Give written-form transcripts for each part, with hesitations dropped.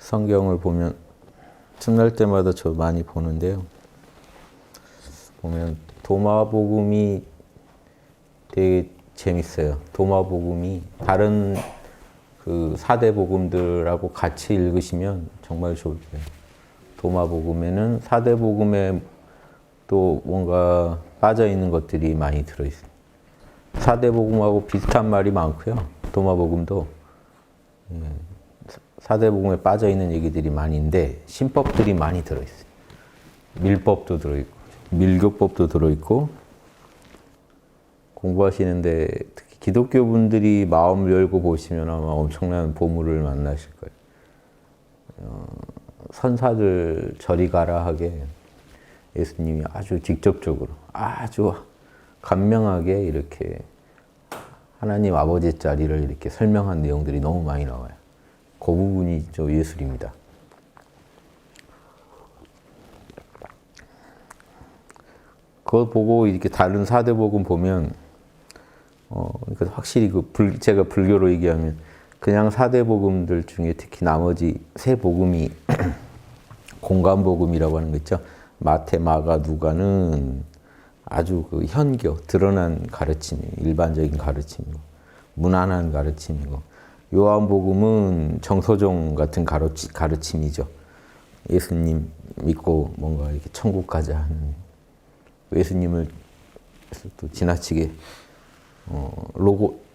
성경을 보면 틈날 때마다 저 많이 보는데요. 보면 도마복음이 되게 재밌어요. 도마복음이 다른 그 사대복음들하고 같이 읽으시면 정말 좋을 거예요. 도마복음에는 사대복음에 또 뭔가 빠져있는 것들이 많이 들어있어요. 사대복음하고 비슷한 말이 많고요. 도마복음도 사대복음에 빠져있는 얘기들이 많이 있는데 신법들이 많이 들어있어요. 밀법도 들어있고 밀교법도 들어있고 공부하시는데 특히 기독교 분들이 마음을 열고 보시면 아마 엄청난 보물을 만나실 거예요. 선사들 저리 가라 하게 예수님이 아주 직접적으로 아주 간명하게 이렇게 하나님 아버지 자리를 이렇게 설명한 내용들이 너무 많이 나와요. 그 부분이 저 예술입니다. 그거 보고 이렇게 다른 사대복음 보면 그러니까 확실히 제가 불교로 얘기하면 그냥 사대복음들 중에 특히 나머지 세 복음이 공간복음이라고 하는 거 있죠. 마태, 마가, 누가는 아주 그 현교, 드러난 가르침이에요. 일반적인 가르침이고 무난한 가르침이고 요한복음은 정서종 같은 가르침이죠. 예수님 믿고 뭔가 이렇게 천국 가자 하는 예수님을 또 지나치게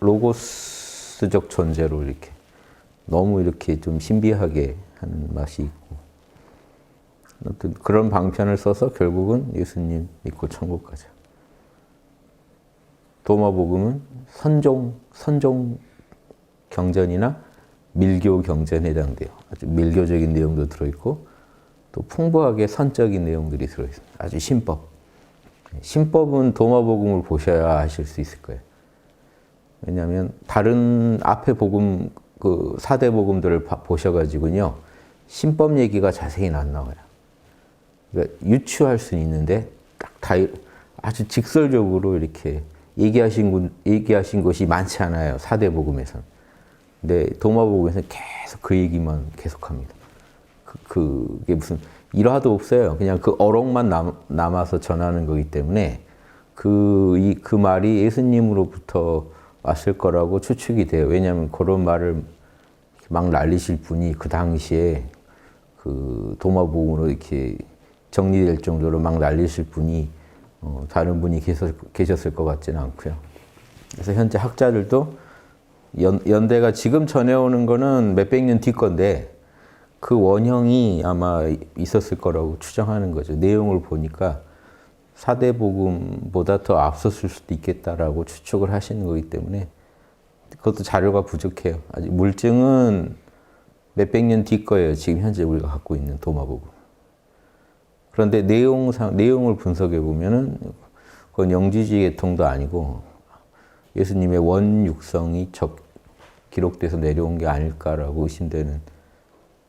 로고스적 존재로 이렇게 너무 이렇게 좀 신비하게 하는 맛이 있고 어떤 그런 방편을 써서 결국은 예수님 믿고 천국 가자. 도마복음은 선종 경전이나 밀교 경전에 해당돼요. 아주 밀교적인 내용도 들어있고 또 풍부하게 선적인 내용들이 들어있어요. 아주 신법. 신법은 도마복음을 보셔야 하실 수 있을 거예요. 왜냐하면 다른 앞에 복음, 그 사대복음들을 보셔가지고요. 신법 얘기가 자세히는 안 나와요. 그러니까 유추할 수는 있는데 딱 아주 직설적으로 이렇게 얘기하신 것이 많지 않아요. 사대복음에서는. 근데 도마복음에서는 계속 그 얘기만 계속합니다. 그게 무슨 일화도 없어요. 그냥 그 어록만 남아서 전하는 거기 때문에 그 말이 예수님으로부터 왔을 거라고 추측이 돼요. 왜냐하면 그런 말을 막 날리실 분이 그 당시에 그 도마복음으로 이렇게 정리될 정도로 막 날리실 분이 다른 분이 계셨을 것 같지는 않고요. 그래서 현재 학자들도 연대가 지금 전해오는 거는 몇백 년 뒤 건데 그 원형이 아마 있었을 거라고 추정하는 거죠. 내용을 보니까 사대복음보다 더 앞섰을 수도 있겠다라고 추측을 하시는 거기 때문에 그것도 자료가 부족해요. 아직 물증은 몇백 년 뒤 거예요. 지금 현재 우리가 갖고 있는 도마복음. 그런데 내용을 분석해 보면은 그건 영지주의 계통도 아니고 예수님의 원육성이 기록돼서 내려온 게 아닐까라고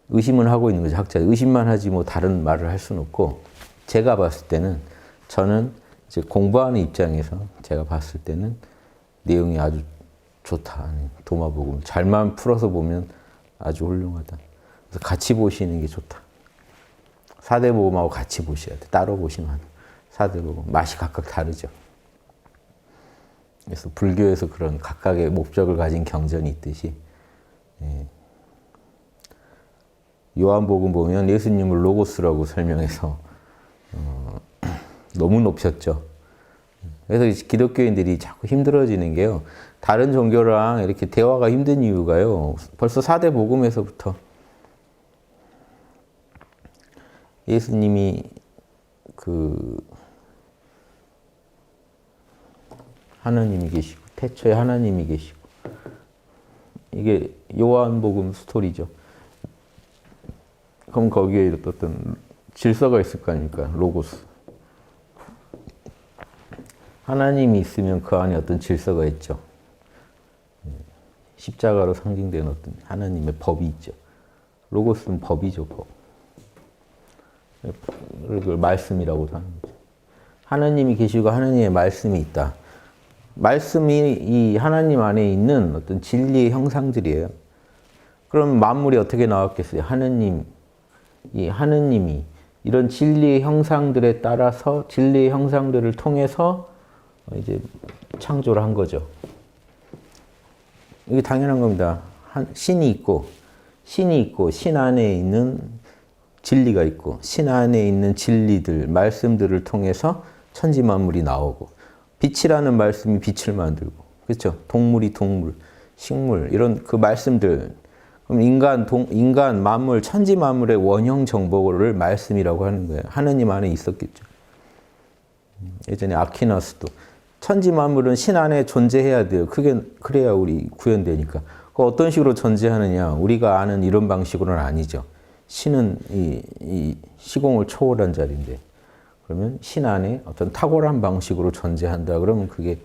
의심은 하고 있는 거죠. 학자 의심만 하지 뭐 다른 말을 할 수는 없고 제가 봤을 때는 저는 이제 공부하는 입장에서 제가 봤을 때는 내용이 아주 좋다. 도마복음 잘만 풀어서 보면 아주 훌륭하다. 그래서 같이 보시는 게 좋다. 사대복음하고 같이 보셔야 돼. 따로 보시면 사대복음 맛이 각각 다르죠. 그래서 불교에서 그런 각각의 목적을 가진 경전이 있듯이 요한복음 보면 예수님을 로고스라고 설명해서 너무 높였죠. 그래서 기독교인들이 자꾸 힘들어지는 게요. 다른 종교랑 이렇게 대화가 힘든 이유가요. 벌써 사대복음에서부터 예수님이 하나님이 계시고 태초에 하나님이 계시고 이게 요한복음 스토리죠. 그럼 거기에 어떤 질서가 있을 거 아닙니까? 로고스. 하나님이 있으면 그 안에 어떤 질서가 있죠. 십자가로 상징되는 어떤 하나님의 법이 있죠. 로고스는 법이죠, 법. 그걸 말씀이라고도 하는 거죠. 하나님이 계시고 하나님의 말씀이 있다. 말씀이 이 하나님 안에 있는 어떤 진리의 형상들이에요. 그럼 만물이 어떻게 나왔겠어요? 하느님이 이런 진리의 형상들에 따라서 진리의 형상들을 통해서 이제 창조를 한 거죠. 이게 당연한 겁니다. 신이 있고 신 안에 있는 진리가 있고 신 안에 있는 진리들, 말씀들을 통해서 천지 만물이 나오고 빛이라는 말씀이 빛을 만들고 그렇죠? 동물이 동물, 식물 이런 그 말씀들 그럼 인간, 만물, 천지 만물의 원형 정보를 말씀이라고 하는 거예요. 하느님 안에 있었겠죠. 예전에 아퀴나스도 천지 만물은 신 안에 존재해야 돼요. 그래야 우리 구현되니까. 그 어떤 식으로 존재하느냐? 우리가 아는 이런 방식으로는 아니죠. 신은 이 시공을 초월한 자리인데 그러면 신 안에 어떤 탁월한 방식으로 존재한다. 그러면 그게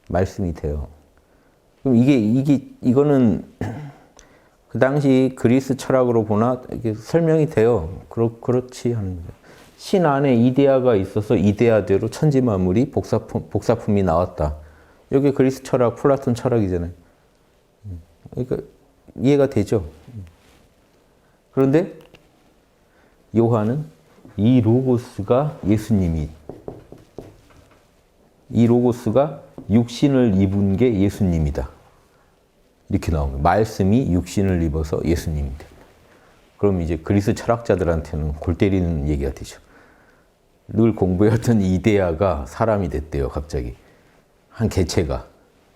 말씀이 돼요. 그럼 이거는 그 당시 그리스 철학으로 보나 이게 설명이 돼요. 그렇지 하는 거예요. 신 안에 이데아가 있어서 이데아대로 천지 만물이 복사품이 나왔다. 이게 그리스 철학, 플라톤 철학이잖아요. 그러니까 이해가 되죠. 그런데 요한은 이 로고스가 예수님이 이 로고스가 육신을 입은 게 예수님이다. 이렇게 나옵니다. 말씀이 육신을 입어서 예수님이다. 그럼 이제 그리스 철학자들한테는 골 때리는 얘기가 되죠. 늘 공부해왔던 이데아가 사람이 됐대요. 갑자기. 한 개체가.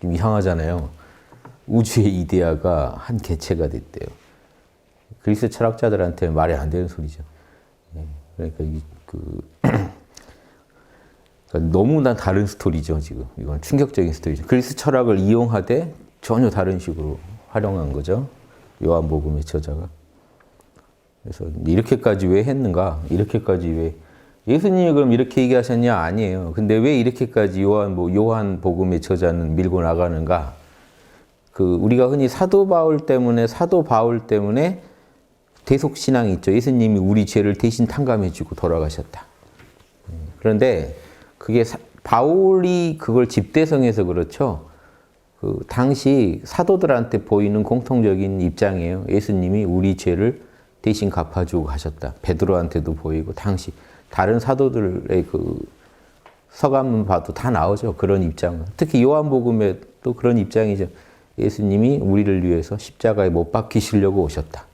좀 이상하잖아요. 우주의 이데아가 한 개체가 됐대요. 그리스 철학자들한테 말이 안 되는 소리죠. 그러니까 그러니까 너무나 다른 스토리죠. 지금 이건 충격적인 스토리죠. 그리스 철학을 이용하되 전혀 다른 식으로 활용한 거죠. 요한복음의 저자가. 그래서 이렇게까지 왜 했는가? 이렇게까지 왜 예수님이 그럼 이렇게 얘기하셨냐? 아니에요. 근데 왜 이렇게까지 요한복음의 저자는 밀고 나가는가? 우리가 흔히 사도 바울 때문에 대속신앙이 있죠. 예수님이 우리 죄를 대신 탕감해주고 돌아가셨다. 그런데 그게 바울이 그걸 집대성해서 그렇죠. 당시 사도들한테 보이는 공통적인 입장이에요. 예수님이 우리 죄를 대신 갚아주고 가셨다. 베드로한테도 보이고 당시 다른 사도들의 서감문 봐도 다 나오죠. 그런 입장은. 특히 요한복음에 또 그런 입장이죠. 예수님이 우리를 위해서 십자가에 못 박히시려고 오셨다.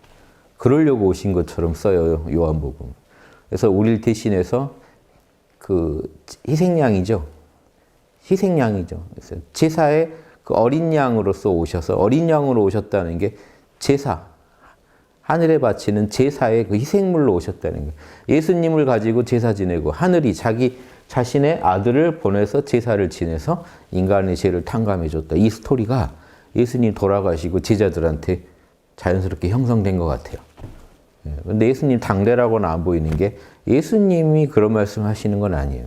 그러려고 오신 것처럼 써요. 요한복음. 그래서 우리를 대신해서 희생양이죠. 그래서 제사의 어린 양으로서 오셔서 어린 양으로 오셨다는 게 제사. 하늘에 바치는 제사의 희생물로 오셨다는 거예요. 예수님을 가지고 제사 지내고 하늘이 자기 자신의 아들을 보내서 제사를 지내서 인간의 죄를 탕감해 줬다. 이 스토리가 예수님 돌아가시고 제자들한테 자연스럽게 형성된 것 같아요. 그런데 예수님 당대라고는 안 보이는 게 예수님이 그런 말씀 하시는 건 아니에요.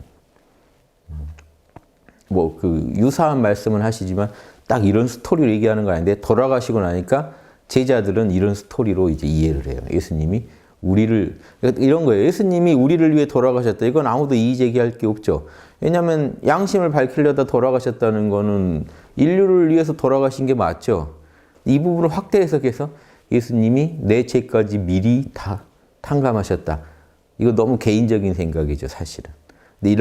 유사한 말씀은 하시지만 딱 이런 스토리를 얘기하는 건 아닌데 돌아가시고 나니까 제자들은 이런 스토리로 이제 이해를 해요. 예수님이 이런 거예요. 예수님이 우리를 위해 돌아가셨다. 이건 아무도 이의 제기할 게 없죠. 왜냐하면 양심을 밝히려다 돌아가셨다는 거는 인류를 위해서 돌아가신 게 맞죠. 이 부분을 확대 해석해서 예수님이 내 죄까지 미리 다 탕감하셨다. 이거 너무 개인적인 생각이죠, 사실은. 근데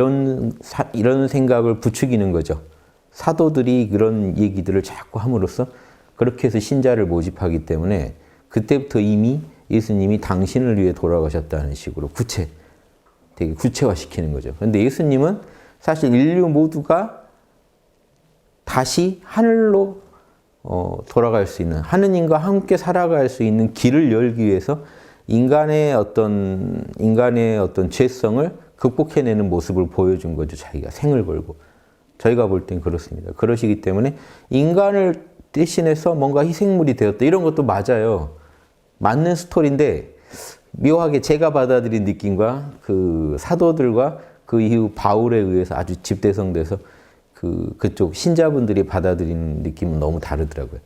이런 생각을 부추기는 거죠. 사도들이 그런 얘기들을 자꾸 함으로써 그렇게 해서 신자를 모집하기 때문에 그때부터 이미 예수님이 당신을 위해 돌아가셨다는 식으로 되게 구체화시키는 거죠. 그런데 예수님은 사실 인류 모두가 다시 하늘로 돌아갈 수 있는, 하느님과 함께 살아갈 수 있는 길을 열기 위해서 인간의 어떤 죄성을 극복해내는 모습을 보여준 거죠. 자기가 생을 걸고. 저희가 볼 땐 그렇습니다. 그러시기 때문에 인간을 대신해서 뭔가 희생물이 되었다. 이런 것도 맞아요. 맞는 스토리인데 묘하게 제가 받아들인 느낌과 사도들과 그 이후 바울에 의해서 아주 집대성돼서 그쪽 신자분들이 받아들이는 느낌은 너무 다르더라고요.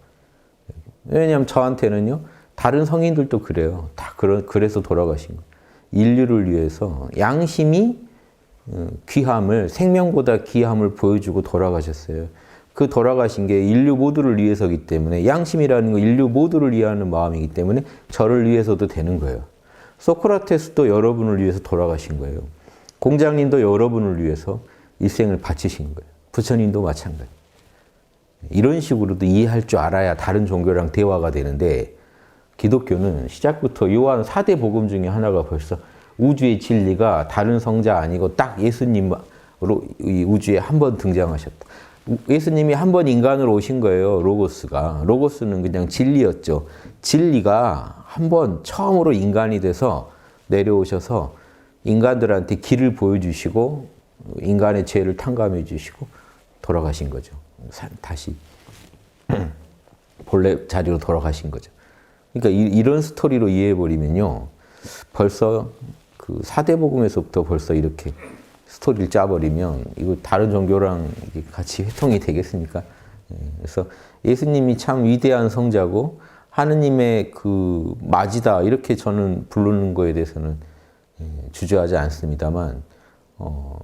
왜냐하면 저한테는요, 다른 성인들도 그래요. 다 그래서 돌아가신 거예요. 인류를 위해서 양심이 생명보다 귀함을 보여주고 돌아가셨어요. 그 돌아가신 게 인류 모두를 위해서이기 때문에 양심이라는 건 인류 모두를 위하는 마음이기 때문에 저를 위해서도 되는 거예요. 소크라테스도 여러분을 위해서 돌아가신 거예요. 공장님도 여러분을 위해서 일생을 바치신 거예요. 부처님도 마찬가지. 이런 식으로도 이해할 줄 알아야 다른 종교랑 대화가 되는데 기독교는 시작부터 요한 4대 복음 중에 하나가 벌써 우주의 진리가 다른 성자 아니고 딱 예수님으로 이 우주에 한 번 등장하셨다. 예수님이 한 번 인간으로 오신 거예요. 로고스가. 로고스는 그냥 진리였죠. 진리가 한 번 처음으로 인간이 돼서 내려오셔서 인간들한테 길을 보여주시고 인간의 죄를 탕감해 주시고 돌아가신 거죠. 다시 본래 자리로 돌아가신 거죠. 그러니까 이런 스토리로 이해해버리면요. 벌써 그 사대복음에서부터 벌써 이렇게 스토리를 짜버리면 이거 다른 종교랑 같이 회통이 되겠습니까? 그래서 예수님이 참 위대한 성자고 하느님의 그 맞이다 이렇게 저는 부르는 거에 대해서는 주저하지 않습니다만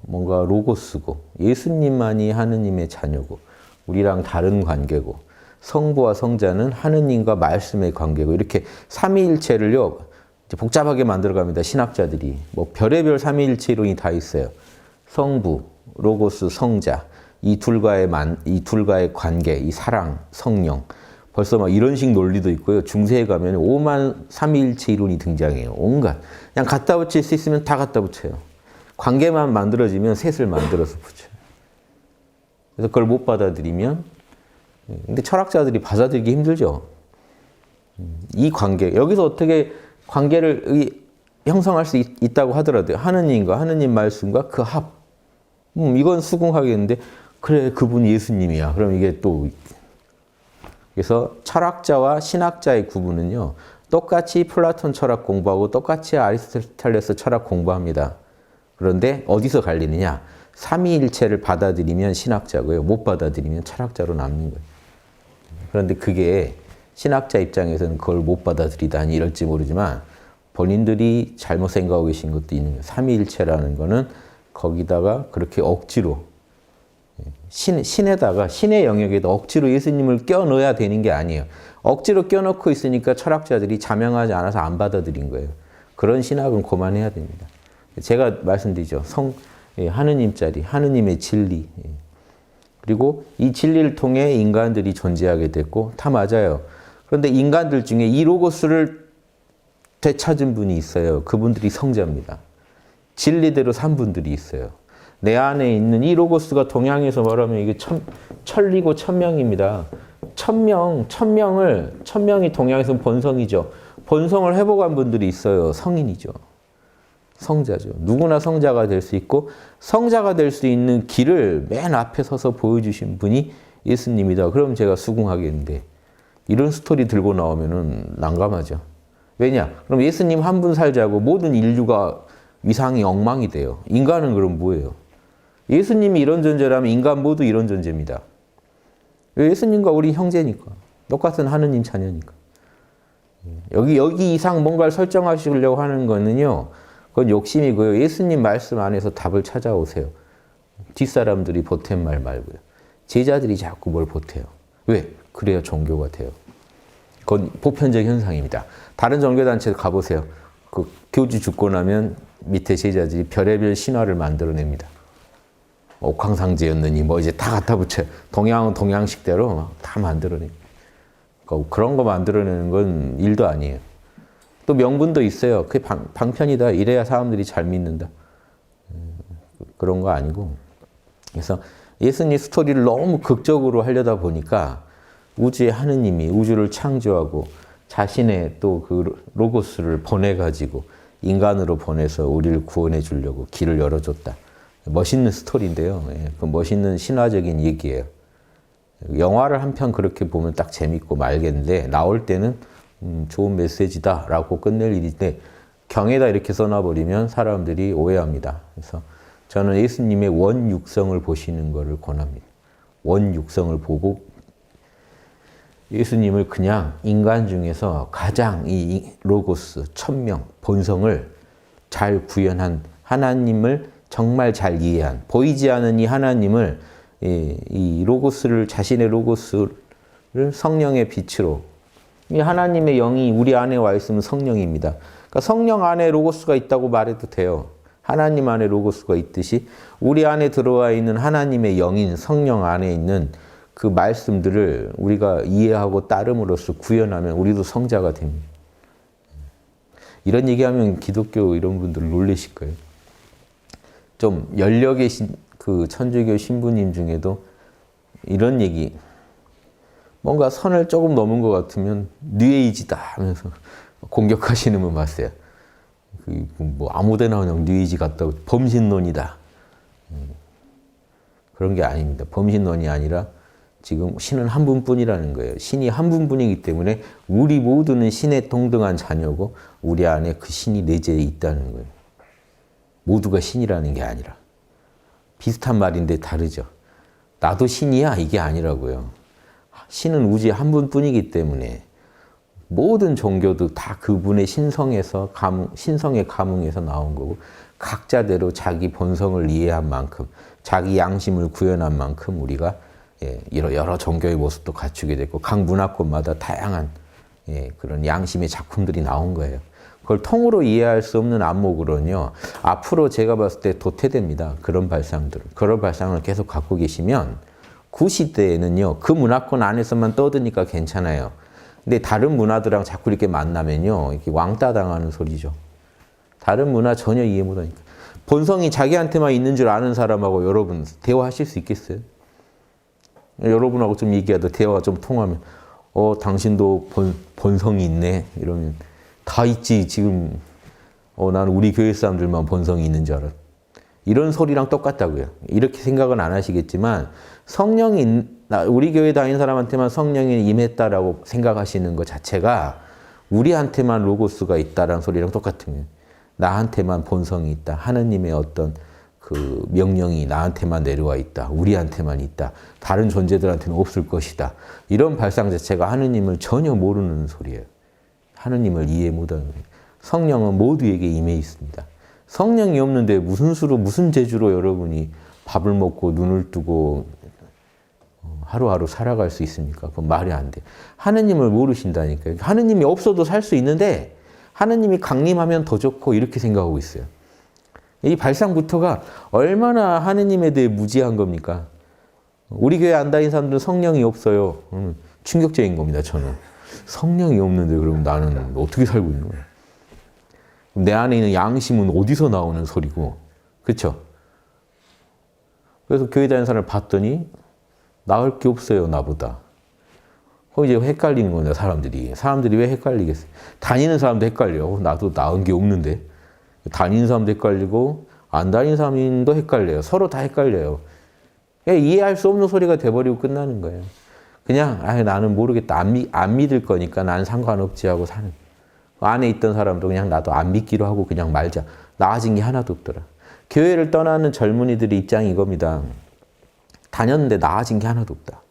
뭔가 로고스고 예수님만이 하느님의 자녀고 우리랑 다른 관계고 성부와 성자는 하느님과 말씀의 관계고 이렇게 삼위일체를요 이제 복잡하게 만들어갑니다. 신학자들이 뭐 별의별 삼위일체 이론이 다 있어요. 성부, 로고스, 성자 이 둘과의 관계, 이 사랑, 성령 벌써 막 이런 식 논리도 있고요. 중세에 가면 오만 삼위일체 이론이 등장해요. 온갖 그냥 갖다 붙일 수 있으면 다 갖다 붙여요. 관계만 만들어지면 셋을 만들어서 붙여요. 그래서 그걸 못 받아들이면 근데 철학자들이 받아들이기 힘들죠. 이 관계 여기서 어떻게 관계를 형성할 수 있다고 하더라도 하느님과 하느님 말씀과 그 합 이건 수긍하겠는데 그래 그분이 예수님이야. 그럼 이게 또 그래서 철학자와 신학자의 구분은요. 똑같이 플라톤 철학 공부하고 똑같이 아리스토텔레스 철학 공부합니다. 그런데 어디서 갈리느냐. 삼위일체를 받아들이면 신학자고요. 못 받아들이면 철학자로 남는 거예요. 그런데 그게 신학자 입장에서는 그걸 못 받아들이다니 이럴지 모르지만 본인들이 잘못 생각하고 계신 것도 있는 거예요. 삼위일체라는 거는 거기다가 그렇게 억지로 신에다가 신의 영역에다 억지로 예수님을 껴넣어야 되는 게 아니에요. 억지로 껴넣고 있으니까 철학자들이 자명하지 않아서 안 받아들인 거예요. 그런 신학은 그만해야 됩니다. 제가 말씀드리죠. 하느님짜리, 하느님의 진리. 그리고 이 진리를 통해 인간들이 존재하게 됐고 다 맞아요. 그런데 인간들 중에 이 로고스를 되찾은 분이 있어요. 그분들이 성자입니다. 진리대로 산 분들이 있어요. 내 안에 있는 이 로고스가 동양에서 말하면 이게 천리고 천명입니다. 천명이 동양에서 본성이죠. 본성을 회복한 분들이 있어요. 성인이죠. 성자죠. 누구나 성자가 될 수 있고 성자가 될 수 있는 길을 맨 앞에 서서 보여주신 분이 예수님이다. 그럼 제가 수긍하겠는데 이런 스토리 들고 나오면은 난감하죠. 왜냐? 그럼 예수님 한 분 살자고 모든 인류가 위상이 엉망이 돼요. 인간은 그럼 뭐예요? 예수님이 이런 존재라면 인간 모두 이런 존재입니다. 예수님과 우리 형제니까. 똑같은 하느님 자녀니까. 여기 이상 뭔가를 설정하시려고 하는 거는요. 그건 욕심이고요. 예수님 말씀 안에서 답을 찾아오세요. 뒷사람들이 보탠 말 말고요. 제자들이 자꾸 뭘 보태요. 왜? 그래야 종교가 돼요. 그건 보편적 현상입니다. 다른 종교단체 가보세요. 그 교주 죽고 나면 밑에 제자들이 별의별 신화를 만들어냅니다. 옥황상제였느니 뭐 이제 다 갖다 붙여요. 동양은 동양식대로 다 만들어냅니다. 그러니까 그런 거 만들어내는 건 일도 아니에요. 또 명분도 있어요. 그게 방편이다. 이래야 사람들이 잘 믿는다. 그런 거 아니고. 그래서 예수님 스토리를 너무 극적으로 하려다 보니까 우주의 하느님이 우주를 창조하고 자신의 또 그 로고스를 보내가지고 인간으로 보내서 우리를 구원해 주려고 길을 열어줬다. 멋있는 스토리인데요. 그 멋있는 신화적인 얘기예요. 영화를 한 편 그렇게 보면 딱 재밌고 말겠는데 나올 때는 좋은 메시지다라고 끝낼 일인데 경에다 이렇게 써놔버리면 사람들이 오해합니다. 그래서 저는 예수님의 원육성을 보시는 것을 권합니다. 원육성을 보고 예수님을 그냥 인간 중에서 가장 이 로고스, 천명, 본성을 잘 구현한 하나님을 정말 잘 이해한 보이지 않는 이 하나님을 이 로고스를 자신의 로고스를 성령의 빛으로 이 하나님의 영이 우리 안에 와 있으면 성령입니다. 그러니까 성령 안에 로고스가 있다고 말해도 돼요. 하나님 안에 로고스가 있듯이 우리 안에 들어와 있는 하나님의 영인 성령 안에 있는 그 말씀들을 우리가 이해하고 따름으로써 구현하면 우리도 성자가 됩니다. 이런 얘기하면 기독교 이런 분들 놀라실 거예요. 좀 연려 계신 그 천주교 신부님 중에도 이런 얘기, 뭔가 선을 조금 넘은 것 같으면 뉴에이지다 하면서 공격하시는 분 봤어요. 뭐 아무데나 그냥 뉴에이지 같다고 범신론이다. 그런 게 아닙니다. 범신론이 아니라 지금 신은 한 분뿐이라는 거예요. 신이 한 분뿐이기 때문에 우리 모두는 신의 동등한 자녀고 우리 안에 그 신이 내재해 있다는 거예요. 모두가 신이라는 게 아니라. 비슷한 말인데 다르죠. 나도 신이야 이게 아니라고요. 신은 우주에 한 분뿐이기 때문에 모든 종교도 다 그분의 신성에서 신성의 감흥에서 나온 거고 각자대로 자기 본성을 이해한 만큼 자기 양심을 구현한 만큼 우리가 여러 종교의 모습도 갖추게 됐고 각 문화권마다 다양한 그런 양심의 작품들이 나온 거예요. 그걸 통으로 이해할 수 없는 안목으로는요. 앞으로 제가 봤을 때 도태됩니다. 그런 발상들을. 그런 발상을 계속 갖고 계시면 구시대에는요. 그 문화권 안에서만 떠드니까 괜찮아요. 근데 다른 문화들랑 자꾸 이렇게 만나면요. 이렇게 왕따 당하는 소리죠. 다른 문화 전혀 이해 못하니까. 본성이 자기한테만 있는 줄 아는 사람하고 여러분 대화하실 수 있겠어요? 여러분하고 좀 얘기하다 대화가 좀 통하면 당신도 본성이 있네 이러면 다 있지 지금 나는 우리 교회 사람들만 본성이 있는 줄 알아. 이런 소리랑 똑같다고요. 이렇게 생각은 안 하시겠지만 성령이 우리 교회 다니는 사람한테만 성령이 임했다라고 생각하시는 것 자체가 우리한테만 로고스가 있다라는 소리랑 똑같은 거예요. 나한테만 본성이 있다. 하느님의 어떤 그 명령이 나한테만 내려와 있다. 우리한테만 있다. 다른 존재들한테는 없을 것이다. 이런 발상 자체가 하느님을 전혀 모르는 소리예요. 하느님을 이해 못하는 거예요. 성령은 모두에게 임해 있습니다. 성령이 없는데 무슨 수로 무슨 재주로 여러분이 밥을 먹고 눈을 뜨고 하루하루 살아갈 수 있습니까? 그건 말이 안 돼. 하느님을 모르신다니까요. 하느님이 없어도 살 수 있는데 하느님이 강림하면 더 좋고 이렇게 생각하고 있어요. 이 발상부터가 얼마나 하느님에 대해 무지한 겁니까? 우리 교회 안 다니는 사람들은 성령이 없어요. 충격적인 겁니다, 저는. 성령이 없는데 그럼 나는 어떻게 살고 있는 거야? 내 안에 있는 양심은 어디서 나오는 소리고, 그렇죠? 그래서 교회 다니는 사람을 봤더니 나을 게 없어요, 나보다. 그럼 이제 헷갈리는 겁니다, 사람들이. 사람들이 왜 헷갈리겠어요? 다니는 사람도 헷갈려. 나도 나은 게 없는데. 다니는 사람도 헷갈리고 안 다니는 사람도 헷갈려요. 서로 다 헷갈려요. 이해할 수 없는 소리가 돼버리고 끝나는 거예요. 그냥 나는 모르겠다. 안 믿을 거니까 난 상관없지 하고 사는. 안에 있던 사람도 그냥 나도 안 믿기로 하고 그냥 말자. 나아진 게 하나도 없더라. 교회를 떠나는 젊은이들의 입장이 이겁니다. 다녔는데 나아진 게 하나도 없다.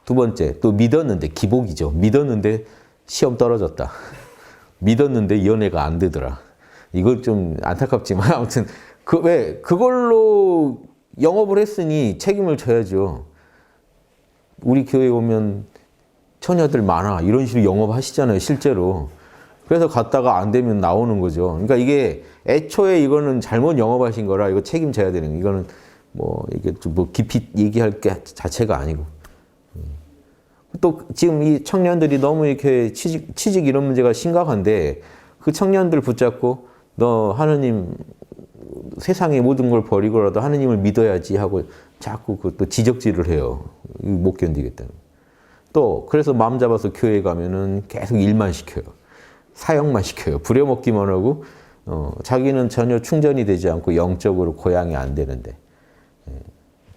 두 번째, 또 믿었는데, 기복이죠. 믿었는데 시험 떨어졌다. 믿었는데 연애가 안 되더라. 이건 좀 안타깝지만 아무튼 그걸로 영업을 했으니 책임을 져야죠. 우리 교회 오면 처녀들 많아 이런 식으로 영업하시잖아요, 실제로. 그래서 갔다가 안 되면 나오는 거죠. 그러니까 이게 애초에 이거는 잘못 영업하신 거라 이거 책임져야 되는 거예요. 이거는 이게 좀 깊이 얘기할 게 자체가 아니고. 또 지금 이 청년들이 너무 이렇게 취직 이런 문제가 심각한데 그 청년들 붙잡고 너 하느님 세상의 모든 걸 버리고라도 하느님을 믿어야지 하고 자꾸 또 지적질을 해요. 못 견디겠다는. 또 그래서 마음 잡아서 교회 가면은 계속 일만 시켜요. 사역만 시켜요. 부려먹기만 하고 자기는 전혀 충전이 되지 않고 영적으로 고양이 안 되는데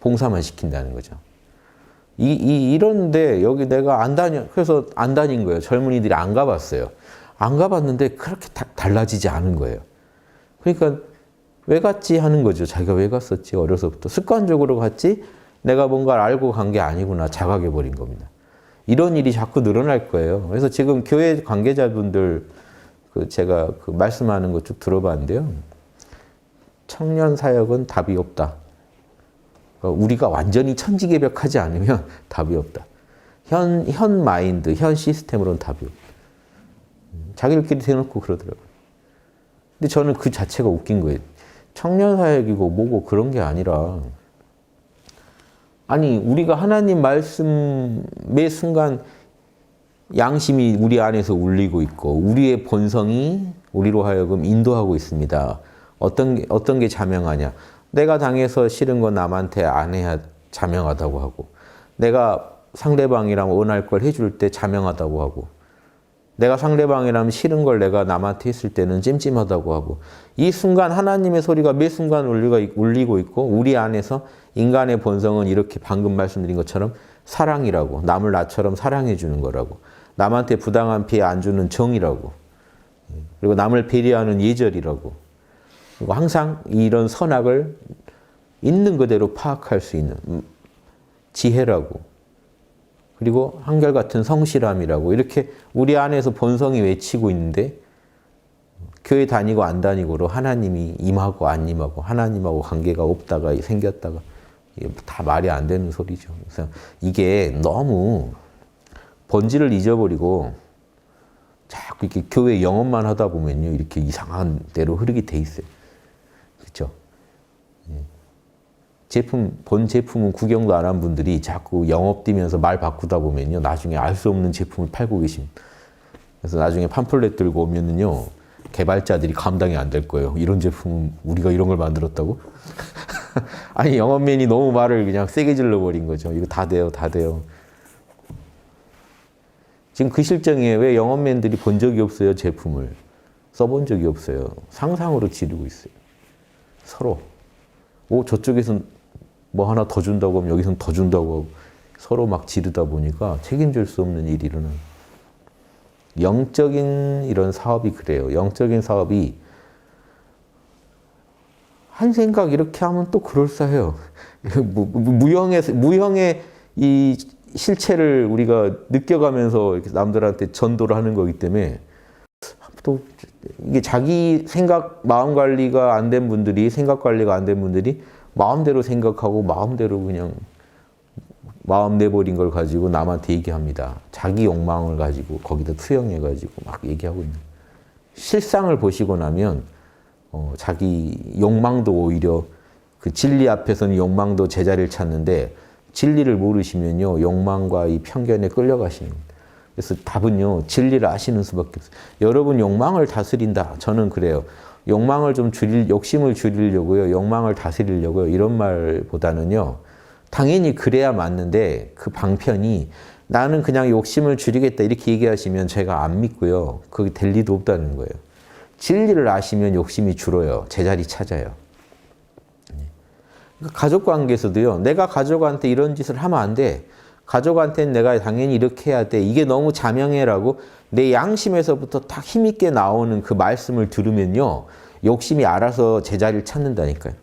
봉사만 시킨다는 거죠. 이런데 여기 내가 그래서 안 다닌 거예요. 젊은이들이 안 가봤어요. 안 가봤는데 그렇게 달라지지 않은 거예요. 그러니까 왜 갔지 하는 거죠. 자기가 왜 갔었지 어려서부터. 습관적으로 갔지 내가 뭔가를 알고 간 게 아니구나 자각해버린 겁니다. 이런 일이 자꾸 늘어날 거예요. 그래서 지금 교회 관계자분들 제가 말씀하는 거 쭉 들어봤는데요. 청년 사역은 답이 없다. 그러니까 우리가 완전히 천지개벽하지 않으면 답이 없다. 현 마인드, 현 시스템으로는 답이 없다. 자기들끼리 대놓고 그러더라고요. 근데 저는 그 자체가 웃긴 거예요. 청년사역이고 뭐고 그런 게 아니라, 아니 우리가 하나님 말씀 매 순간 양심이 우리 안에서 울리고 있고 우리의 본성이 우리로 하여금 인도하고 있습니다. 어떤 게 자명하냐. 내가 당해서 싫은 건 남한테 안 해야 자명하다고 하고, 내가 상대방이랑 원할 걸 해줄 때 자명하다고 하고, 내가 상대방이라면 싫은 걸 내가 남한테 했을 때는 찜찜하다고 하고, 이 순간 하나님의 소리가 매 순간 울리고 있고 우리 안에서 인간의 본성은 이렇게 방금 말씀드린 것처럼 사랑이라고, 남을 나처럼 사랑해 주는 거라고, 남한테 부당한 피해 안 주는 정이라고, 그리고 남을 배려하는 예절이라고, 그리고 항상 이런 선악을 있는 그대로 파악할 수 있는 지혜라고, 그리고 한결같은 성실함이라고, 이렇게 우리 안에서 본성이 외치고 있는데 교회 다니고 안 다니고로 하나님이 임하고 안 임하고, 하나님하고 관계가 없다가 생겼다가, 이게 다 말이 안 되는 소리죠. 그래서 이게 너무 본질을 잊어버리고 자꾸 이렇게 교회 영업만 하다 보면요, 이렇게 이상한 대로 흐르게 돼 있어요. 그렇죠? 본 제품은 구경도 안 한 분들이 자꾸 영업 뛰면서 말 바꾸다 보면요, 나중에 알 수 없는 제품을 팔고 계십니다. 그래서 나중에 팜플렛 들고 오면은요, 개발자들이 감당이 안 될 거예요. 이런 제품은 우리가 이런 걸 만들었다고? 아니, 영업맨이 너무 말을 그냥 세게 질러버린 거죠. 이거 다 돼요, 다 돼요. 지금 그 실정이에요. 왜 영업맨들이 본 적이 없어요, 제품을. 써본 적이 없어요. 상상으로 지르고 있어요. 서로. 저쪽에선 뭐 하나 더 준다고 하면 여기선 더 준다고 하고 서로 막 지르다 보니까 책임질 수 없는 일이 일어나요. 영적인 이런 사업이 그래요. 영적인 사업이 한 생각 이렇게 하면 또 그럴싸해요. 무형의 이 실체를 우리가 느껴가면서 이렇게 남들한테 전도를 하는 거기 때문에, 또 이게 자기 생각, 마음 관리가 안 된 분들이, 생각 관리가 안 된 분들이 마음대로 생각하고 마음대로 그냥 마음 내버린 걸 가지고 남한테 얘기합니다. 자기 욕망을 가지고 거기다 투영해가지고 막 얘기하고 있는. 실상을 보시고 나면 자기 욕망도 오히려, 그 진리 앞에서는 욕망도 제자리를 찾는데 진리를 모르시면요, 욕망과 이 편견에 끌려가시는 겁니다. 그래서 답은요, 진리를 아시는 수밖에 없어요. 여러분 욕망을 다스린다. 저는 그래요. 욕망을 좀 욕심을 줄이려고요, 욕망을 다스리려고요, 이런 말보다는요, 당연히 그래야 맞는데 그 방편이 나는 그냥 욕심을 줄이겠다 이렇게 얘기하시면 제가 안 믿고요, 그게 될 리도 없다는 거예요. 진리를 아시면 욕심이 줄어요. 제자리 찾아요. 가족 관계에서도요, 내가 가족한테 이런 짓을 하면 안 돼. 가족한테는 내가 당연히 이렇게 해야 돼. 이게 너무 자명해라고 내 양심에서부터 딱 힘있게 나오는 그 말씀을 들으면요, 욕심이 알아서 제자리를 찾는다니까요.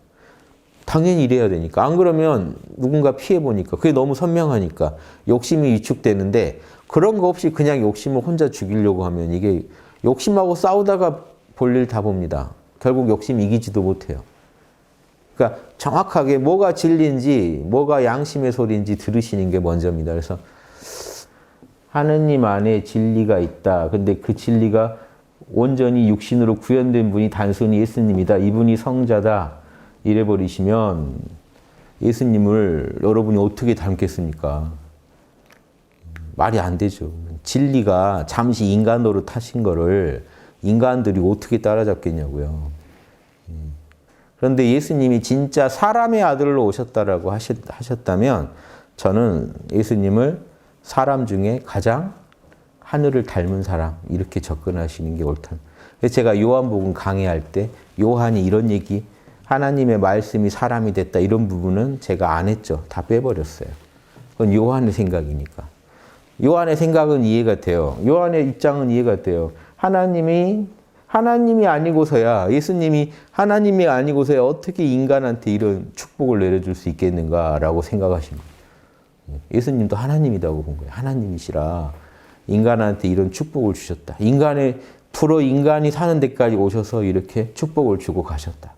당연히 이래야 되니까. 안 그러면 누군가 피해보니까, 그게 너무 선명하니까 욕심이 위축되는데, 그런 거 없이 그냥 욕심을 혼자 죽이려고 하면 이게 욕심하고 싸우다가 볼일 다 봅니다. 결국 욕심 이기지도 못해요. 그러니까 정확하게 뭐가 진리인지, 뭐가 양심의 소리인지 들으시는 게 먼저입니다. 그래서 하느님 안에 진리가 있다. 근데 그 진리가 온전히 육신으로 구현된 분이 단순히 예수님이다. 이분이 성자다. 이래버리시면 예수님을 여러분이 어떻게 닮겠습니까? 말이 안 되죠. 진리가 잠시 인간 노릇하신 거를 인간들이 어떻게 따라잡겠냐고요. 그런데 예수님이 진짜 사람의 아들로 오셨다라고 하셨다면, 저는 예수님을 사람 중에 가장 하늘을 닮은 사람, 이렇게 접근하시는 게 옳다. 그래서 제가 요한복음 강의할 때 요한이 이런 얘기, 하나님의 말씀이 사람이 됐다, 이런 부분은 제가 안 했죠. 다 빼버렸어요. 그건 요한의 생각이니까. 요한의 생각은 이해가 돼요. 요한의 입장은 이해가 돼요. 하나님이 아니고서야, 예수님이 하나님이 아니고서야 어떻게 인간한테 이런 축복을 내려줄 수 있겠는가라고 생각하신 거예요. 예수님도 하나님이라고 본 거예요. 하나님이시라 인간한테 이런 축복을 주셨다. 인간이 사는 데까지 오셔서 이렇게 축복을 주고 가셨다.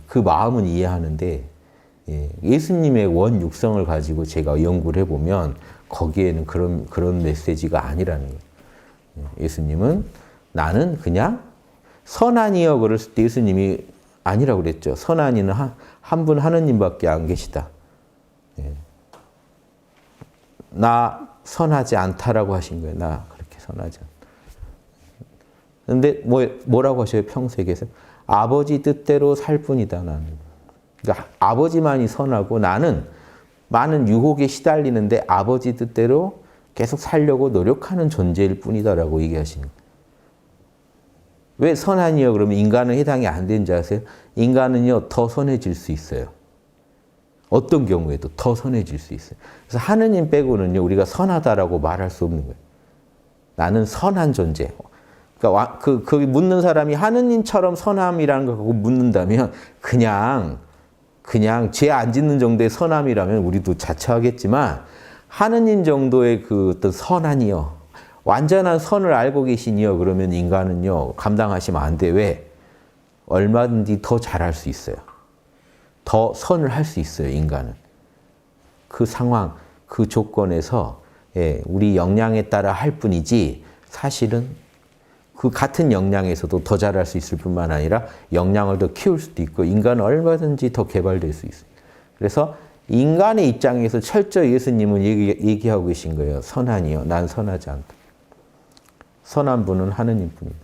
그 마음은 이해하는데, 예, 예수님의 원 육성을 가지고 제가 연구를 해보면 거기에는 그런 메시지가 아니라는 거예요. 예수님은 나는 그냥 선한이여 그랬을 때 예수님이 아니라고 그랬죠. 선한이는 한 분 하느님밖에 안 계시다. 예. 나 선하지 않다라고 하신 거예요. 나 그렇게 선하지 않다. 그런데 뭐라고 하셔요? 평소에서 아버지 뜻대로 살 뿐이다. 나는. 그러니까 아버지만이 선하고 나는 많은 유혹에 시달리는데 아버지 뜻대로 계속 살려고 노력하는 존재일 뿐이다라고 얘기하시는 거예요. 왜 선한이요? 그러면 인간은 해당이 안 되는지 아세요? 인간은요, 더 선해질 수 있어요. 어떤 경우에도 더 선해질 수 있어요. 그래서 하느님 빼고는요, 우리가 선하다라고 말할 수 없는 거예요. 나는 선한 존재. 그러니까 그 묻는 사람이 하느님처럼 선함이라는 걸 갖고 묻는다면 그냥 죄 안 짓는 정도의 선함이라면 우리도 자처하겠지만 하느님 정도의 그 어떤 선한이요. 완전한 선을 알고 계시니요. 그러면 인간은요. 감당하시면 안 돼. 왜? 얼마든지 더 잘할 수 있어요. 더 선을 할 수 있어요. 인간은. 그 상황, 그 조건에서 예, 우리 역량에 따라 할 뿐이지 사실은 그 같은 역량에서도 더 잘할 수 있을 뿐만 아니라 역량을 더 키울 수도 있고 인간은 얼마든지 더 개발될 수 있어요. 그래서 인간의 입장에서 철저히 예수님은 얘기하고 계신 거예요. 선하니요. 난 선하지 않다. 선한 분은 하느님뿐이다.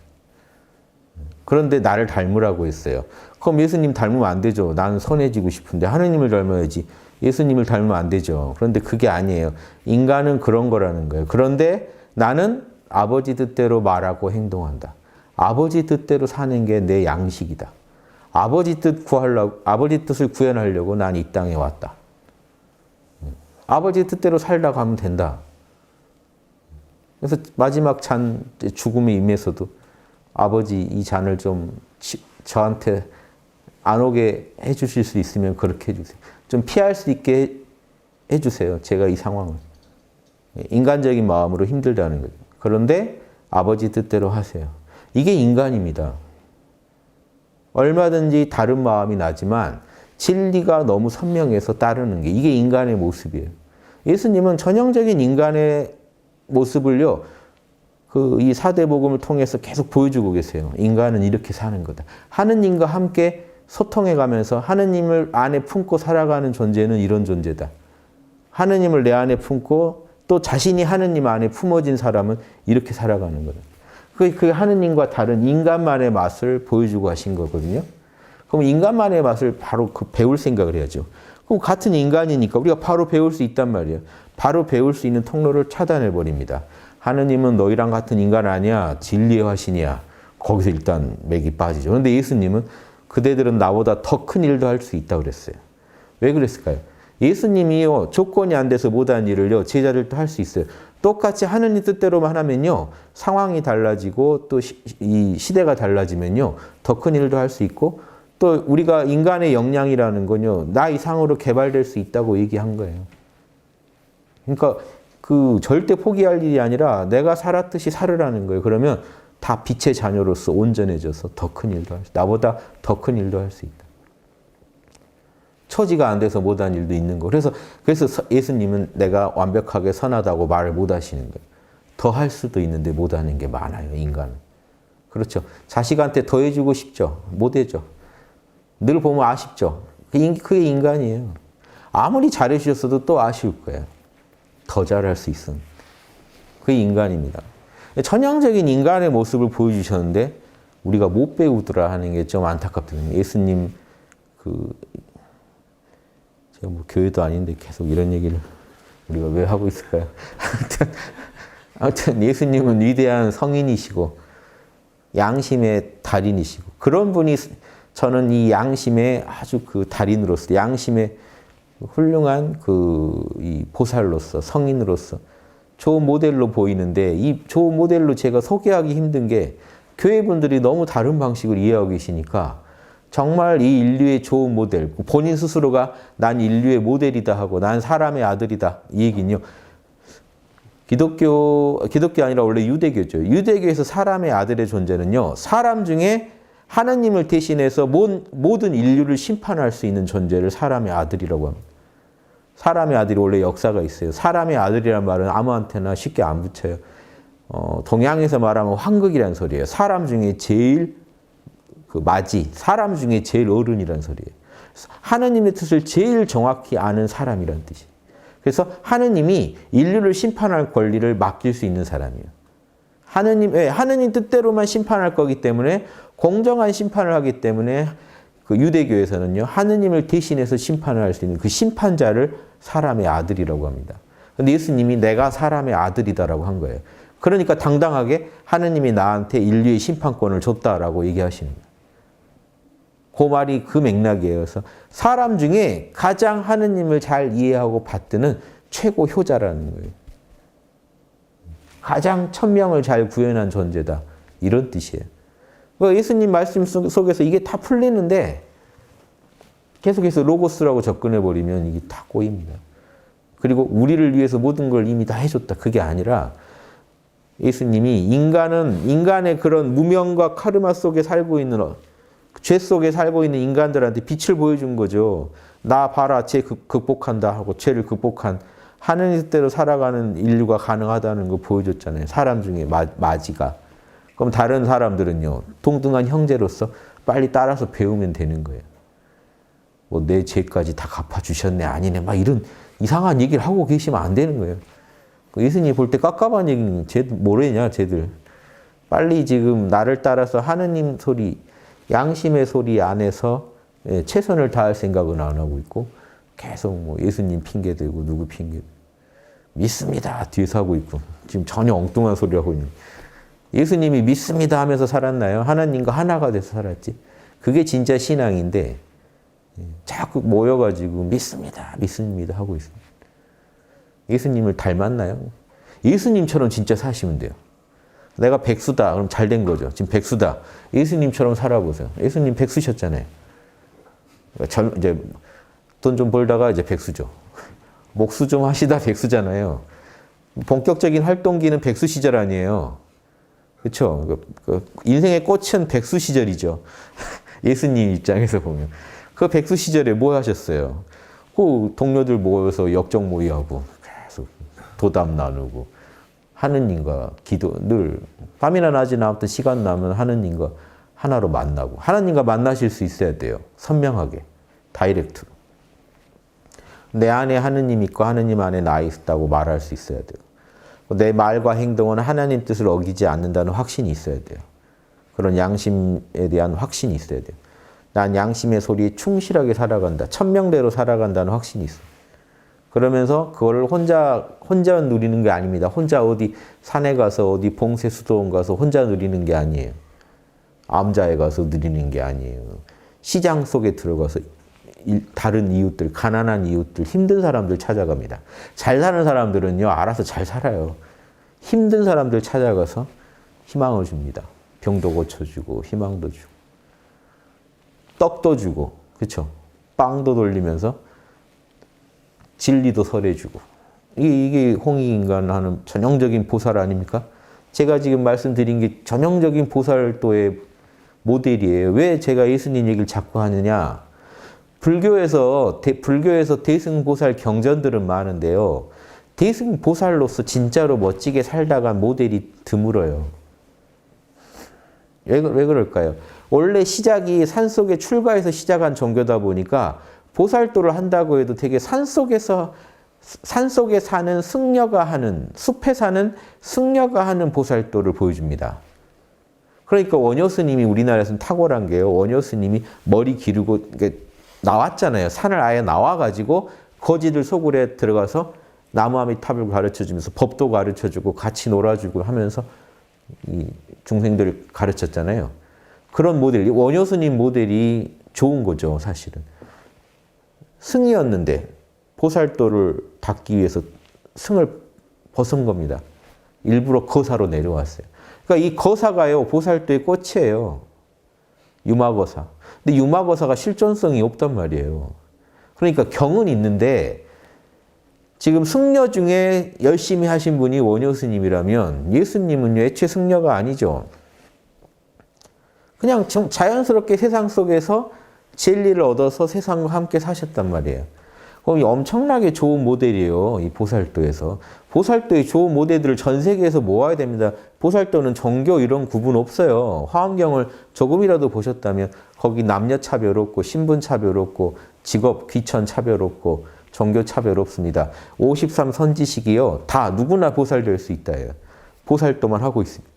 그런데 나를 닮으라고 했어요. 그럼 예수님 닮으면 안 되죠. 나는 선해지고 싶은데 하느님을 닮아야지. 예수님을 닮으면 안 되죠. 그런데 그게 아니에요. 인간은 그런 거라는 거예요. 그런데 나는 아버지 뜻대로 말하고 행동한다. 아버지 뜻대로 사는 게 내 양식이다. 아버지 뜻을 구현하려고 난 이 땅에 왔다. 아버지 뜻대로 살다가 하면 된다. 그래서 마지막 잔 죽음에 임해서도 아버지 이 잔을 좀 저한테 안 오게 해주실 수 있으면 그렇게 해주세요. 좀 피할 수 있게 해주세요. 제가 이 상황을. 인간적인 마음으로 힘들다는 거죠. 그런데 아버지 뜻대로 하세요. 이게 인간입니다. 얼마든지 다른 마음이 나지만 진리가 너무 선명해서 따르는 게 이게 인간의 모습이에요. 예수님은 전형적인 인간의 모습을요. 이 사대복음을 통해서 계속 보여주고 계세요. 인간은 이렇게 사는 거다. 하느님과 함께 소통해 가면서 하느님을 안에 품고 살아가는 존재는 이런 존재다. 하느님을 내 안에 품고 또 자신이 하느님 안에 품어진 사람은 이렇게 살아가는 거다. 그 하느님과 다른 인간만의 맛을 보여주고 하신 거거든요. 그럼 인간만의 맛을 바로 배울 생각을 해야죠. 그럼 같은 인간이니까 우리가 바로 배울 수 있단 말이에요. 바로 배울 수 있는 통로를 차단해 버립니다. 하느님은 너희랑 같은 인간 아니야. 진리의 화신이야. 거기서 일단 맥이 빠지죠. 그런데 예수님은 그대들은 나보다 더 큰 일도 할 수 있다고 그랬어요. 왜 그랬을까요? 예수님이요. 조건이 안 돼서 못한 일을요. 제자들도 할 수 있어요. 똑같이 하느님 뜻대로만 하면요. 상황이 달라지고 또 이 시대가 달라지면요. 더 큰 일도 할 수 있고 또 우리가 인간의 역량이라는 건요. 나 이상으로 개발될 수 있다고 얘기한 거예요. 그러니까 그 절대 포기할 일이 아니라 내가 살았듯이 살으라는 거예요. 그러면 다 빛의 자녀로서 온전해져서 더 큰 일도 할 수, 나보다 더 큰 일도 할 수 있다. 처지가 안 돼서 못한 일도 있는 거. 그래서 예수님은 내가 완벽하게 선하다고 말을 못 하시는 거예요. 더 할 수도 있는데 못 하는 게 많아요, 인간은. 그렇죠. 자식한테 더 해주고 싶죠. 못 해줘. 늘 보면 아쉽죠. 그게 인간이에요. 아무리 잘해 주셨어도 또 아쉬울 거예요. 더 잘할 수 있음. 그게 인간입니다. 전형적인 인간의 모습을 보여주셨는데 우리가 못 배우더라 하는 게 좀 안타깝거든요. 예수님 제가 뭐 교회도 아닌데 계속 이런 얘기를 우리가 왜 하고 있을까요? 아무튼 예수님은 위대한 성인이시고 양심의 달인이시고 그런 분이 저는 이 양심의 아주 달인으로서 양심의 훌륭한 이 보살로서 성인으로서 좋은 모델로 보이는데 이 좋은 모델로 제가 소개하기 힘든 게 교회 분들이 너무 다른 방식으로 이해하고 계시니까 정말 이 인류의 좋은 모델, 본인 스스로가 난 인류의 모델이다 하고 난 사람의 아들이다 이 얘기는요. 기독교 아니라 원래 유대교죠. 유대교에서 사람의 아들의 존재는요. 사람 중에 하느님을 대신해서 모든 인류를 심판할 수 있는 존재를 사람의 아들이라고 합니다. 사람의 아들이 원래 역사가 있어요. 사람의 아들이란 말은 아무한테나 쉽게 안 붙여요. 동양에서 말하면 황극이라는 소리예요. 사람 중에 제일 마지, 사람 중에 제일 어른이라는 소리예요. 하느님의 뜻을 제일 정확히 아는 사람이라는 뜻이에요. 그래서 하느님이 인류를 심판할 권리를 맡길 수 있는 사람이에요. 하느님 뜻대로만 심판할 거기 때문에 공정한 심판을 하기 때문에 그 유대교에서는요, 하느님을 대신해서 심판을 할 수 있는 그 심판자를 사람의 아들이라고 합니다. 근데 예수님이 내가 사람의 아들이다라고 한 거예요. 그러니까 당당하게 하느님이 나한테 인류의 심판권을 줬다라고 얘기하시는 거예요. 그 말이 그 맥락이에요. 그래서 사람 중에 가장 하느님을 잘 이해하고 받드는 최고 효자라는 거예요. 가장 천명을 잘 구현한 존재다. 이런 뜻이에요. 예수님 말씀 속에서 이게 다 풀리는데 계속해서 로고스라고 접근해버리면 이게 다 꼬입니다. 그리고 우리를 위해서 모든 걸 이미 다 해줬다. 그게 아니라 예수님이 인간의 그런 무명과 카르마 속에 살고 있는, 죄 속에 살고 있는 인간들한테 빛을 보여준 거죠. 나 봐라, 죄 극복한다 하고 죄를 극복한 하느님 뜻대로 살아가는 인류가 가능하다는 거 보여줬잖아요. 사람 중에 마지가. 그럼 다른 사람들은요, 동등한 형제로서 빨리 따라서 배우면 되는 거예요. 뭐 내 죄까지 다 갚아주셨네, 아니네, 막 이런 이상한 얘기를 하고 계시면 안 되는 거예요. 예수님이 볼 때 깝깝한 얘기는 쟤들 뭐래냐, 쟤들. 빨리 지금 나를 따라서 하느님 소리, 양심의 소리 안에서 최선을 다할 생각은 안 하고 있고 계속 뭐 예수님 핑계대고 누구 핑계 믿습니다 뒤에서 하고 있고 지금 전혀 엉뚱한 소리를 하고 있는. 예수님이 믿습니다 하면서 살았나요? 하나님과 하나가 돼서 살았지. 그게 진짜 신앙인데 자꾸 모여가지고 믿습니다 하고 있습니다. 예수님을 닮았나요? 예수님처럼 진짜 사시면 돼요. 내가 백수다. 그럼 잘 된 거죠. 지금 백수다. 예수님처럼 살아보세요. 예수님 백수셨잖아요. 이제 돈 좀 벌다가 이제 백수죠. 목수 좀 하시다 백수잖아요. 본격적인 활동기는 백수 시절 아니에요. 그렇죠? 인생의 꽃은 백수 시절이죠. 예수님 입장에서 보면. 그 백수 시절에 뭐 하셨어요? 그 동료들 모여서 역적 모의하고 계속 도담 나누고 하느님과 기도, 늘 밤이나 낮이나 아무튼 시간 나면 하느님과 하나로 만나고, 하나님과 만나실 수 있어야 돼요. 선명하게, 다이렉트로. 내 안에 하느님 있고 하느님 안에 나 있다고 말할 수 있어야 돼요. 내 말과 행동은 하나님 뜻을 어기지 않는다는 확신이 있어야 돼요. 그런 양심에 대한 확신이 있어야 돼요. 난 양심의 소리에 충실하게 살아간다. 천명대로 살아간다는 확신이 있어요. 그러면서 그걸 혼자 누리는 게 아닙니다. 혼자 어디 산에 가서 어디 봉쇄 수도원 가서 혼자 누리는 게 아니에요. 암자에 가서 누리는 게 아니에요. 시장 속에 들어가서 다른 이웃들, 가난한 이웃들, 힘든 사람들 찾아갑니다. 잘 사는 사람들은요, 알아서 잘 살아요. 힘든 사람들 찾아가서 희망을 줍니다. 병도 고쳐주고 희망도 주고 떡도 주고, 그렇죠? 빵도 돌리면서 진리도 설해주고. 이게 홍익인간 하는 전형적인 보살 아닙니까? 제가 지금 말씀드린 게 전형적인 보살도의 모델이에요. 왜 제가 예수님 얘기를 자꾸 하느냐? 불교에서 대승보살 경전들은 많은데요. 대승보살로서 진짜로 멋지게 살다간 모델이 드물어요. 왜 그럴까요? 원래 시작이 산속에 출가해서 시작한 종교다 보니까 보살도를 한다고 해도 되게 산속에 사는 승려가 하는, 숲에 사는 승려가 하는 보살도를 보여줍니다. 그러니까 원효 스님이 우리나라에서는 탁월한 게요. 원효 스님이 머리 기르고 나왔잖아요. 산을 아예 나와가지고 거지들 소굴에 들어가서 나무아미탑을 가르쳐주면서 법도 가르쳐주고 같이 놀아주고 하면서 이 중생들을 가르쳤잖아요. 그런 모델, 원효 스님 모델이 좋은 거죠, 사실은. 승이었는데 보살도를 닦기 위해서 승을 벗은 겁니다. 일부러 거사로 내려왔어요. 그러니까 이 거사가요, 보살도의 꽃이에요. 유마거사. 근데 유마거사가 실존성이 없단 말이에요. 그러니까 경은 있는데 지금 승려 중에 열심히 하신 분이 원효 스님이라면 예수님은요, 애초에 승려가 아니죠. 그냥 자연스럽게 세상 속에서 진리를 얻어서 세상과 함께 사셨단 말이에요. 그럼 엄청나게 좋은 모델이에요. 이 보살도에서. 보살도의 좋은 모델들을 전 세계에서 모아야 됩니다. 보살도는 종교 이런 구분 없어요. 화엄경을 조금이라도 보셨다면 거기 남녀 차별 없고 신분 차별 없고 직업 귀천 차별 없고 종교 차별 없습니다. 53 선지식이요. 다 누구나 보살 될 수 있다예요. 보살도만 하고 있습니다.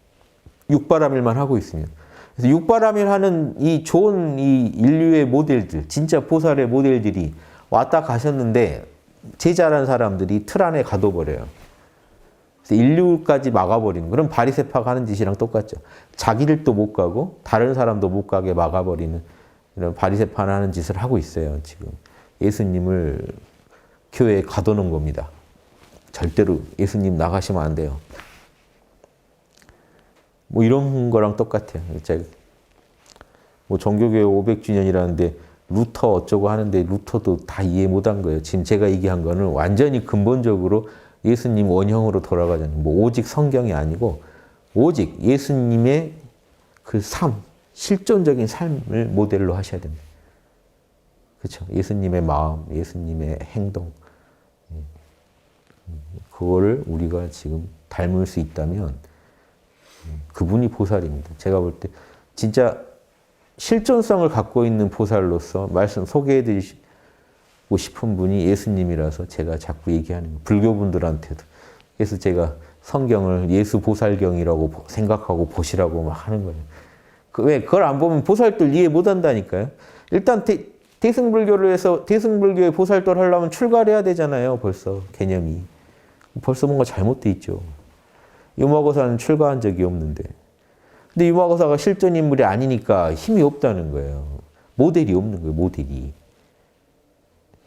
육바라밀만 하고 있습니다. 그래서 육바라밀 하는 이 좋은 이 인류의 모델들, 진짜 보살의 모델들이 왔다 가셨는데 제자란 사람들이 틀 안에 가둬버려요. 그래서 인류까지 막아버리는 그런 바리새파가 하는 짓이랑 똑같죠. 자기들도 못 가고 다른 사람도 못 가게 막아버리는 이런 바리새파는 하는 짓을 하고 있어요. 지금 예수님을 교회에 가둬놓은 겁니다. 절대로 예수님 나가시면 안 돼요. 뭐 이런 거랑 똑같아요. 제가 뭐 종교교회 500주년이라는데 루터 어쩌고 하는데 루터도 다 이해 못한 거예요. 지금 제가 얘기한 거는 완전히 근본적으로 예수님 원형으로 돌아가잖아요. 뭐 오직 성경이 아니고 오직 예수님의 그 삶, 실존적인 삶을 모델로 하셔야 됩니다. 그렇죠? 예수님의 마음, 예수님의 행동. 그거를 우리가 지금 닮을 수 있다면 그분이 보살입니다. 제가 볼 때 진짜 실존성을 갖고 있는 보살로서 말씀 소개해드리고 싶은 분이 예수님이라서 제가 자꾸 얘기하는 거예요. 불교분들한테도. 그래서 제가 성경을 예수 보살경이라고 생각하고 보시라고 막 하는 거예요. 왜? 그걸 안 보면 보살들 이해 못 한다니까요. 일단 대승불교를 해서 대승불교의 보살도를 하려면 출가를 해야 되잖아요. 벌써 개념이. 벌써 뭔가 잘못돼 있죠. 유마고사는 출가한 적이 없는데. 근데 유마고사가 실존 인물이 아니니까 힘이 없다는 거예요. 모델이 없는 거예요. 모델이.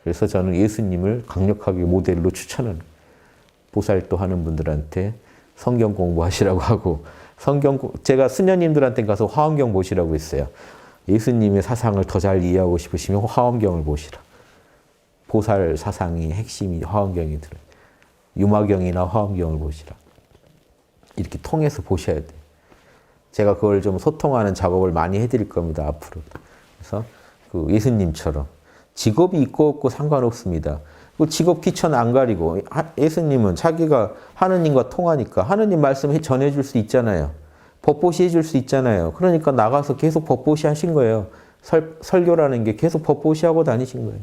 그래서 저는 예수님을 강력하게 모델로 추천하는 거예요. 보살도 하는 분들한테 성경 공부하시라고 하고 제가 스녀님들한테 가서 화엄경 보시라고 했어요. 예수님의 사상을 더 잘 이해하고 싶으시면 화엄경을 보시라. 보살 사상이 핵심이 화엄경에 들어요. 유마경이나 화엄경을 보시라. 이렇게 통해서 보셔야 돼요. 제가 그걸 좀 소통하는 작업을 많이 해드릴 겁니다. 앞으로. 그래서 그 예수님처럼 직업이 있고 없고 상관없습니다. 그 직업 귀천 안 가리고 예수님은 자기가 하느님과 통하니까 하느님 말씀 전해줄 수 있잖아요. 법보시 해줄 수 있잖아요. 그러니까 나가서 계속 법보시 하신 거예요. 설교라는 게 계속 법보시 하고 다니신 거예요.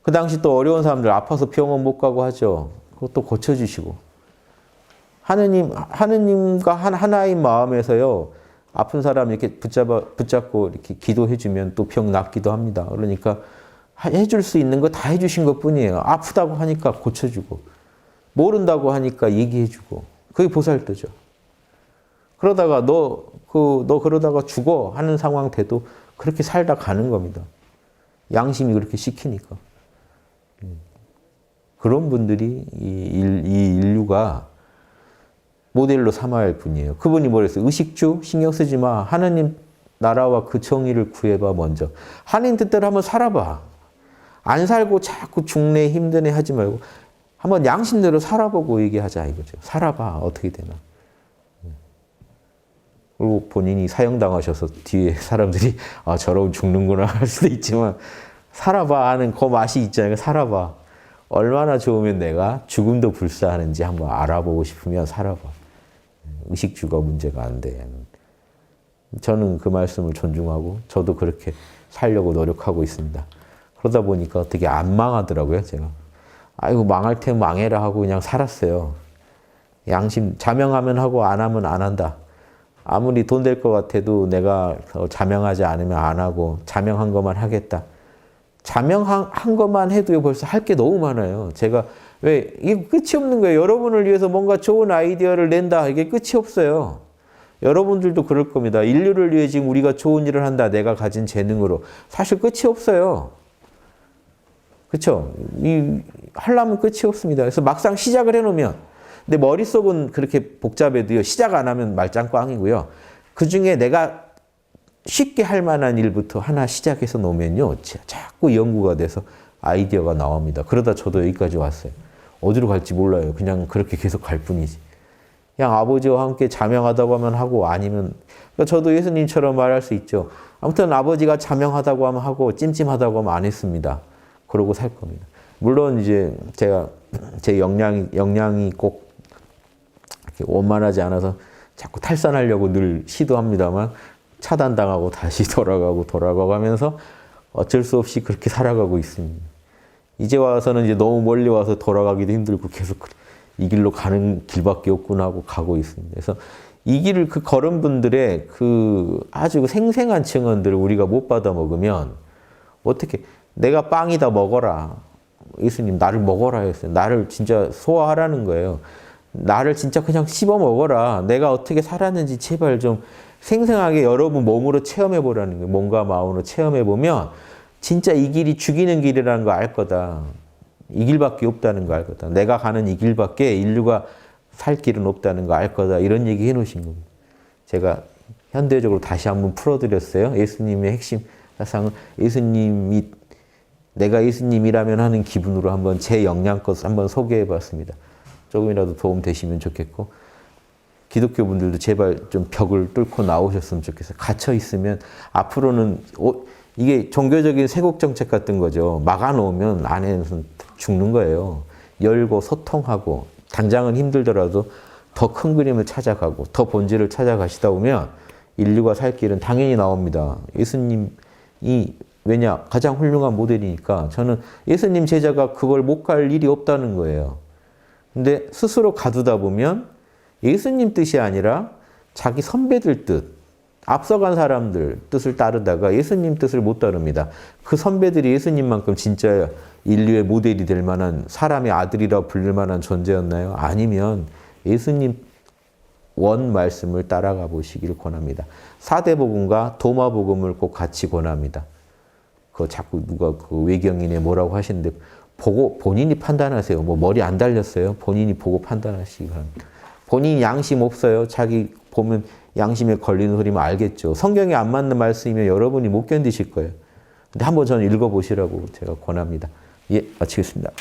그 당시 또 어려운 사람들 아파서 병원 못 가고 하죠. 그것도 고쳐주시고. 하느님과 하나인 마음에서요, 아픈 사람 이렇게 붙잡고 이렇게 기도해주면 또 병 낫기도 합니다. 그러니까 해줄 수 있는 거 다 해주신 것 뿐이에요. 아프다고 하니까 고쳐주고, 모른다고 하니까 얘기해주고, 그게 보살도죠. 그러다가 너 그러다가 죽어 하는 상황 돼도 그렇게 살다 가는 겁니다. 양심이 그렇게 시키니까. 그런 분들이 이 인류가 모델로 삼아야 할 분이에요. 그분이 뭐랬어요? 의식주 신경 쓰지 마. 하나님 나라와 그 정의를 구해봐 먼저. 하나님 뜻대로 한번 살아봐. 안 살고 자꾸 중내 힘드네 하지 말고 한번 양심대로 살아보고 얘기하자 이거죠. 살아봐. 어떻게 되나. 그리고 본인이 사형당하셔서 뒤에 사람들이 아 저러고 죽는구나 할 수도 있지만 살아봐 하는 그 맛이 있잖아요. 살아봐. 얼마나 좋으면 내가 죽음도 불사하는지 한번 알아보고 싶으면 살아봐. 의식주가 문제가 안 돼. 저는 그 말씀을 존중하고 저도 그렇게 살려고 노력하고 있습니다. 그러다 보니까 어떻게 안 망하더라고요, 제가. 아이고 망할 테면 망해라 하고 그냥 살았어요. 양심 자명하면 하고 안 하면 안 한다. 아무리 돈 될 것 같아도 내가 자명하지 않으면 안 하고 자명한 것만 하겠다. 자명한 것만 해도 벌써 할 게 너무 많아요. 제가 왜 이게 끝이 없는 거예요. 여러분을 위해서 뭔가 좋은 아이디어를 낸다. 이게 끝이 없어요. 여러분들도 그럴 겁니다. 인류를 위해 지금 우리가 좋은 일을 한다. 내가 가진 재능으로. 사실 끝이 없어요. 그렇죠? 하려면 끝이 없습니다. 그래서 막상 시작을 해놓으면 근데 머릿속은 그렇게 복잡해도요. 시작 안 하면 말짱꽝이고요. 그중에 내가 쉽게 할 만한 일부터 하나 시작해서 놓으면요. 자꾸 연구가 돼서 아이디어가 나옵니다. 그러다 저도 여기까지 왔어요. 어디로 갈지 몰라요. 그냥 그렇게 계속 갈 뿐이지. 그냥 아버지와 함께 자명하다고 하면 하고 아니면 그러니까 저도 예수님처럼 말할 수 있죠. 아무튼 아버지가 자명하다고 하면 하고 찜찜하다고 하면 안 했습니다. 그러고 살 겁니다. 물론 이제 제가 제 역량이 꼭 원만하지 않아서 자꾸 탈선하려고 늘 시도합니다만 차단당하고 다시 돌아가고 하면서 어쩔 수 없이 그렇게 살아가고 있습니다. 이제 와서는 이제 너무 멀리 와서 돌아가기도 힘들고 계속 이 길로 가는 길밖에 없구나 하고 가고 있습니다. 그래서 이 길을 그 걸은 분들의 그 아주 생생한 증언들을 우리가 못 받아 먹으면 어떻게 내가 빵이다 먹어라. 예수님 나를 먹어라 했어요. 나를 진짜 소화하라는 거예요. 나를 진짜 그냥 씹어 먹어라. 내가 어떻게 살았는지 제발 좀 생생하게 여러분 몸으로 체험해 보라는 거예요. 몸과 마음으로 체험해 보면 진짜 이 길이 죽이는 길이라는 거 알 거다. 이 길밖에 없다는 거 알 거다. 내가 가는 이 길밖에 인류가 살 길은 없다는 거 알 거다. 이런 얘기 해놓으신 겁니다. 제가 현대적으로 다시 한번 풀어드렸어요. 예수님의 핵심 사상은 예수님이 내가 예수님이라면 하는 기분으로 한번 제 역량껏 한번 소개해 봤습니다. 조금이라도 도움 되시면 좋겠고 기독교 분들도 제발 좀 벽을 뚫고 나오셨으면 좋겠어요. 갇혀 있으면 앞으로는 이게 종교적인 세국 정책 같은 거죠. 막아놓으면 안에서 죽는 거예요. 열고 소통하고 당장은 힘들더라도 더 큰 그림을 찾아가고 더 본질을 찾아가시다 보면 인류가 살 길은 당연히 나옵니다. 예수님이 왜냐? 가장 훌륭한 모델이니까 저는 예수님 제자가 그걸 못 갈 일이 없다는 거예요. 근데 스스로 가두다 보면 예수님 뜻이 아니라 자기 선배들 뜻, 앞서간 사람들 뜻을 따르다가 예수님 뜻을 못 따릅니다. 그 선배들이 예수님만큼 진짜 인류의 모델이 될 만한 사람의 아들이라 불릴 만한 존재였나요? 아니면 예수님 원 말씀을 따라가 보시길 권합니다. 사대복음과 도마복음을 꼭 같이 권합니다. 그 자꾸 누가 그 외경인에 뭐라고 하시는데 보고 본인이 판단하세요. 뭐 머리 안 달렸어요. 본인이 보고 판단하시기 바랍니다. 본인이 양심 없어요. 자기 보면 양심에 걸리는 소리면 알겠죠. 성경에 안 맞는 말씀이면 여러분이 못 견디실 거예요. 근데 한번 저는 읽어보시라고 제가 권합니다. 예, 마치겠습니다.